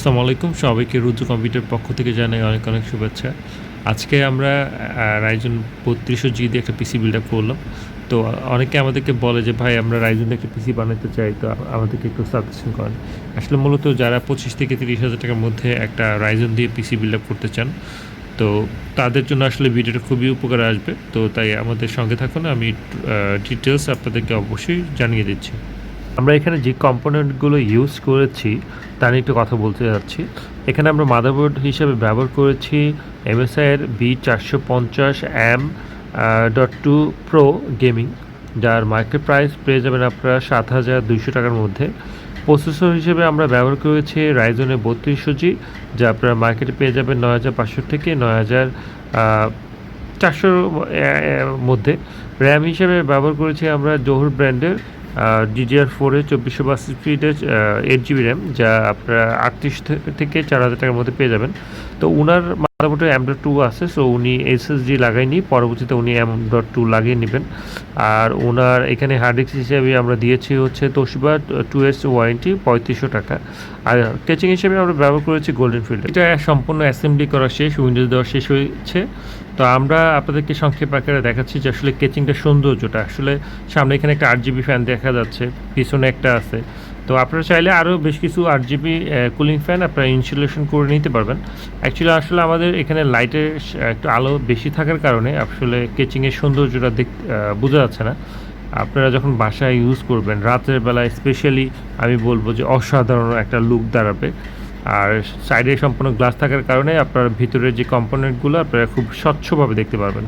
আসসালামু আলাইকুম, সবাইকে রুজু কম্পিউটার পক্ষ থেকে জানাই অনেক অনেক শুভেচ্ছা। আজকে আমরা রাইজন 3200G দিয়ে একটা পিসি বিল্ড আপ করলাম। তো অনেকে আমাদেরকে বলে যে ভাই আমরা রাইজন দিয়ে একটা পিসি বানাতে চাই, তো আমাদেরকে একটু সাজেশন করেন। আসলে মূলত যারা 25 থেকে 30,000 টাকার মধ্যে একটা রাইজন দিয়ে পিসি বিল্ড আপ করতে চান, তো তাদের জন্য আসলে ভিডিওটা খুবই উপকারে আসবে। তো তাই আমাদের সঙ্গে থাকুন, আমি ডিটেলস আপনাদেরকে অবশ্যই জানিয়ে দিচ্ছি। আমরা এখানে যে কম্পোনেন্টগুলো ইউজ করেছি তা নিয়ে একটু কথা বলতে যাচ্ছি। এখানে আমরা মাদারবোর্ড হিসেবে ব্যবহার করেছি MSI এর B450 M.2 Pro গেমিং, যার মার্কেট প্রাইস পেয়ে যাবেন আপনারা 7,200 টাকার মধ্যে। প্রসেসর হিসেবে আমরা ব্যবহার করেছি রাইজনের 3200G, যা আপনারা মার্কেটে পেয়ে যাবেন 9,500 থেকে 9,400 মধ্যে। র্যাম হিসেবে ব্যবহার করেছি আমরা জোহর ব্র্যান্ডের DDR4 2400 স্পিডের 8GB র্যাম, যা আপনারা 38 থেকে 4,000 টাকার মধ্যে পেয়ে যাবেন। তো ওনার মাদারবোর্ডে M.2 আছে, সো উনি SSD লাগাইনি, পরবর্তীতে উনি M.2 লাগিয়ে নেবেন। আর ওনার এখানে হার্ড ডিস্ক হিসেবে আমরা দিয়েছি হচ্ছে toshiba 2 years ওয়ারেন্টি 3500 টাকা। আর কেচিং হিসেবে আমরা ব্যবহার করেছি গোল্ডেন ফিল্ড। এটা সম্পূর্ণ অ্যাসেম্বলি করা শেষ, উইন্ডোজ দেওয়া শেষ হয়েছে। তো আমরা আপনাদেরকে সংক্ষেপ আকারে দেখাচ্ছি যে আসলে কেচিংটা সৌন্দর্যটা আসলে। সামনে এখানে একটা 8GB ফ্যান দেখা যাচ্ছে, পিছনে একটা আছে। তো আপনারা চাইলে আরও বেশ কিছু 8GB কুলিং ফ্যান আপনারা ইনস্টলেশন করে নিতে পারবেন। অ্যাকচুয়ালি আসলে আমাদের এখানে লাইটের একটু আলো বেশি থাকার কারণে আসলে কেচিংয়ের সৌন্দর্যটা বোঝা যাচ্ছে না। আপনারা যখন বাসায় ইউজ করবেন রাতের বেলায় স্পেশালি, আমি বলবো যে অসাধারণ একটা লুক দাঁড়াবে। আর সাইডে সম্পূর্ণ গ্লাস থাকার কারণে আপনার ভিতরের যে কম্পোনেন্টগুলো আপনারা খুব স্বচ্ছভাবে দেখতে পারবেন।